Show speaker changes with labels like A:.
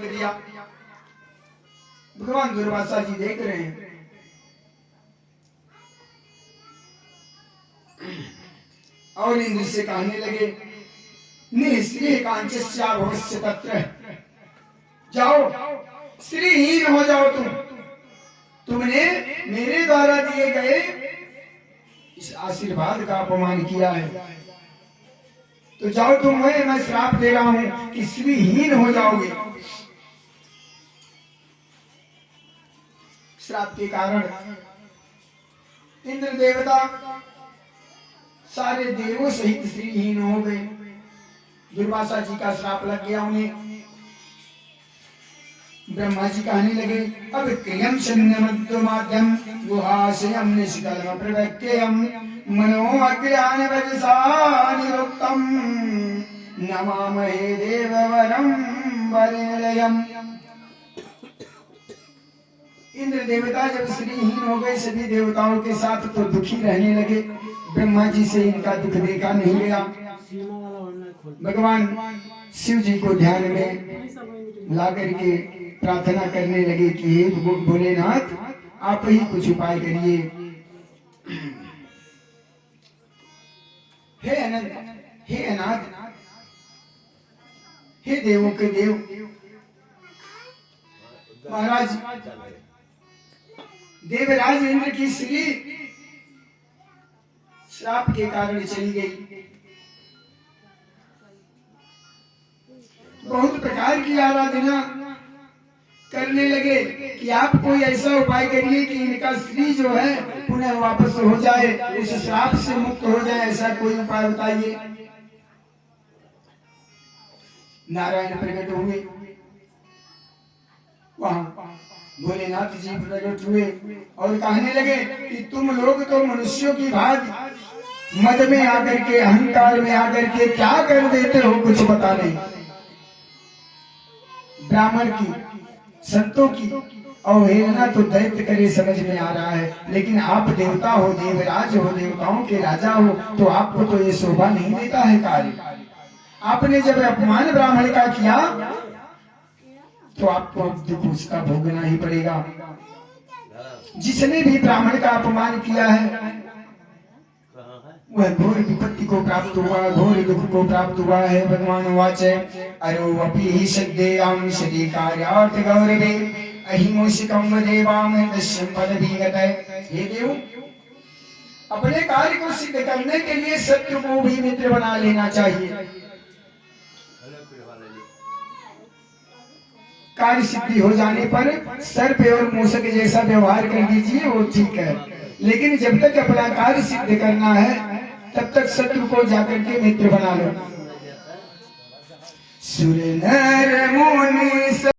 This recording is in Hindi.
A: दिया। भगवान दुर्वासा जी देख रहे हैं और इंद्र से कहने लगे, निःश्री कांचस्या भवस्य तत्र, जाओ श्रीहीन हो जाओ तुमने मेरे द्वारा दिए गए इस आशीर्वाद का अपमान किया है, तो जाओ तुम्हें मैं श्राप दे रहा हूं कि श्रीहीन हो जाओगे। श्राप के कारण इंद्र देवता सारे देवों सहित श्रीहीन हो गए। दुर्वासा जी का श्राप लग गया उन्हें। ब्रह्मा जी कहने लगे, अब क्रियम शून्यमद्यमाद्यम गुहाशयम निष्कलम प्रवक्ययम मनो अज्ञान वजसा निरुक्तम नमामहे देववरम वरेण्यम। इंद्र देवता जब श्रीहीन हो गए सभी देवताओं के साथ तो दुखी रहने लगे। ब्रह्मा जी से इनका दुख देखा नहीं गया। भगवान शिव जी को ध्यान में ला करके प्रार्थना करने लगे कि हे भोलेनाथ आप ही कुछ उपाय करिए। हे अनंत, हे अनाथ, हे देवों के देव महाराज, देवराज इंद्र की श्री श्राप के कारण चली गई। बहुत प्रकार की आराधना करने लगे कि आप कोई ऐसा उपाय करिए कि इनका श्री जो है पुनः वापस हो जाए, उस श्राप से मुक्त हो जाए, ऐसा कोई उपाय बताइए। नारायण प्रकट हुए, वहां भोलेनाथ जी प्रकट हुए और कहने लगे कि तुम लोग तो मनुष्यों की भांति मद में आकर के, अहंकार में आकर के क्या कर देते हो, कुछ पता नहीं। ब्राह्मण की, संतों की अवहेलना तो दैत्य करे समझ में आ रहा है, लेकिन आप देवता हो, देवराज हो, देवताओं के राजा हो, तो आपको तो ये शोभा नहीं देता है कार्य। आपने जब अपमान ब्राह्मण का किया तो आपको अब दुख उसका भोगना ही पड़ेगा। जिसने भी ब्राह्मण का अपमान किया है वह घोर विपत्ति को प्राप्त हुआ, घोर दुख को प्राप्त हुआ है। भगवान वाच अरो अपि सद्देयाम सदी कार्यार्थ गौरवे अहिमोषिकम देवाम दश्यम पदवीगत। हे देव, अपने कार्य को सिद्ध करने के लिए शत्रु को भी मित्र बना लेना चाहिए। कार्य सिद्धि हो जाने पर सर्प और मूषक जैसा व्यवहार कर दीजिए, वो ठीक है, लेकिन जब तक अपना कार्य सिद्ध करना है तब तक शत्रु को जाकर के मित्र बना लो। सुर नर मुनि